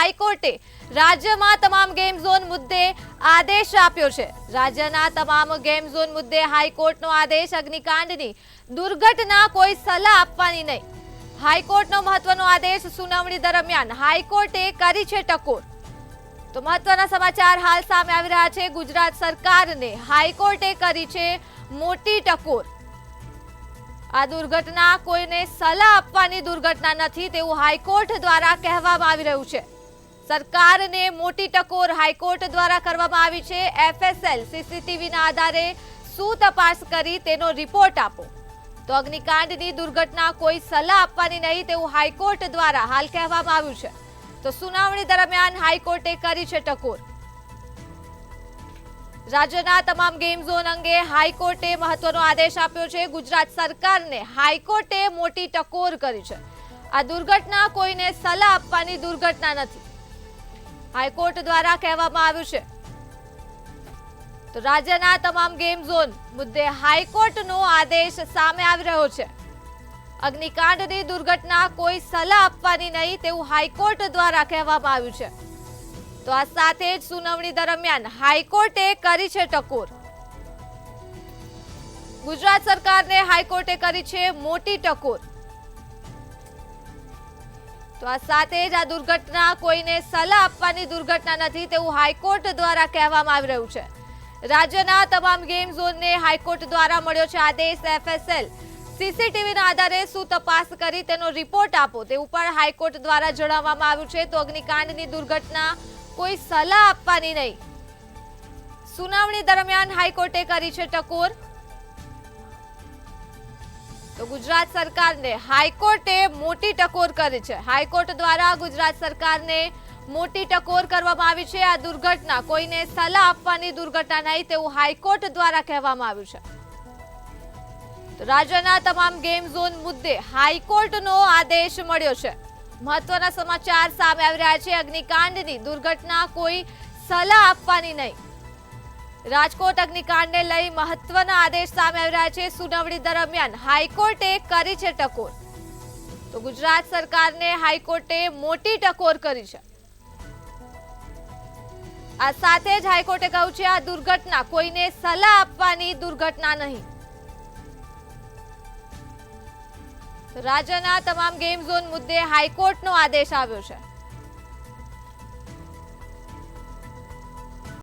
હાઈકોર્ટે રાજ્યમાં તમામ ગેમ ઝોન મુદ્દે આદેશ આપ્યો છે। રાજ્યના તમામ ગેમ ઝોન મુદ્દે હાઈકોર્ટનો આદેશ। અગ્નિકાંડની દુર્ઘટના કોઈ સલાહ આપવાની નહીં। હાઈકોર્ટનો મહત્વનો આદેશ। સુનાવણી દરમિયાન હાઈકોર્ટે કરી છે ટકોર। તો મહત્વના સમાચાર હાલ સામે આવી રહ્યા છે। ગુજરાત સરકારને હાઈકોર્ટે કરી છે મોટી ટકોર। આ દુર્ઘટના કોઈને સલાહ આપવાની દુર્ઘટના નથી તેવું હાઈકોર્ટ દ્વારા કહેવામાં આવી રહ્યું છે। સરકારને મોટી ટકોર હાઈકોર્ટ દ્વારા કરવામાં આવી છે। એફએસએલ સીસીટીવીના આધારે શું તપાસ કરી તેનો રિપોર્ટ આપો। તો અગ્નિકાંડની દુર્ઘટના કોઈ સલાહ આપવાની નહીં તેવું હાઈકોર્ટ દ્વારા હાલ કહેવામાં આવ્યું છે। તો સુનાવણી દરમિયાન હાઈકોર્ટે કરી છે ટકોર। રાજ્યના તમામ ગેમ ઝોન અંગે હાઈકોર્ટે મહત્વનો આદેશ આપ્યો છે। ગુજરાત સરકારને હાઈકોર્ટે મોટી ટકોર કરી છે। આ દુર્ઘટના કોઈને સલાહ આપવાની દુર્ઘટના નથી, હાઈકોર્ટ દ્વારા કહેવામાં આવ્યું છે। તો રાજ્યના તમામ ગેમ ઝોન મુદ્દે હાઈકોર્ટનો આદેશ સામે આવી રહ્યો છે। અગ્નિકાંડની દુર્ઘટના કોઈ સલાહ આપવાની નહીં તેવું હાઈકોર્ટ દ્વારા કહેવામાં આવ્યું છે। તો આ સાથે જ સુનાવણી દરમિયાન હાઈકોર્ટે કરી છે ટકોર। ગુજરાત સરકારને હાઈકોર્ટે કરી છે મોટી ટકોર। તો આ સાથે જ આ દુર્ઘટના કોઈને સલાહ આપવાની દુર્ઘટના નથી તેવું હાઈકોર્ટ દ્વારા કહેવામાં આવી રહ્યું છે। રાજ્યના તમામ ગેમ ઝોનને હાઈકોર્ટ દ્વારા મળ્યો છે આદેશ। એફએસએલ સીસીટીવીના આધારે શું તપાસ કરી તેનો રિપોર્ટ આપો તેવું પણ હાઈકોર્ટ દ્વારા જણાવવામાં આવ્યું છે। તો અગ્નિકાંડની દુર્ઘટના કોઈ સલાહ આપવાની નહીં। સુનાવણી દરમિયાન હાઈકોર્ટે કરી છે ટકોર। તો ગુજરાત સરકારને હાઈકોર્ટે મોટી ટકોર કરી છે। હાઈકોર્ટ દ્વારા ગુજરાત સરકારને મોટી ટકોર કરવામાં આવી છે। આ દુર્ઘટના કોઈને સલાહ આપવાની દુર્ઘટના નહીં તેવું હાઈકોર્ટ દ્વારા કહેવામાં આવ્યું છે। તો રાજ્યના તમામ ગેમ ઝોન મુદ્દે હાઈકોર્ટનો આદેશ મળ્યો છે। મહત્વના સમાચાર સામે આવી રહ્યા છે। અગ્નિકાંડની દુર્ઘટના કોઈ સલાહ આપવાની નહીં। રાજકોટ અગ્નિકાંડને લઈ મહત્વના આદેશ સામે આવી રહ્યા છે। સુનાવણી દરમિયાન હાઈકોર્ટે કરી છે ટકોર। તો ગુજરાત સરકારને હાઈકોર્ટે મોટી ટકોર કરી છે। આ સાથે જ હાઈકોર્ટે કહ્યું છે આ દુર્ઘટના કોઈને સલાહ આપવાની દુર્ઘટના નહીં। રાજ્યના તમામ ગેમ ઝોન મુદ્દે હાઈકોર્ટનો આદેશ આવ્યો છે।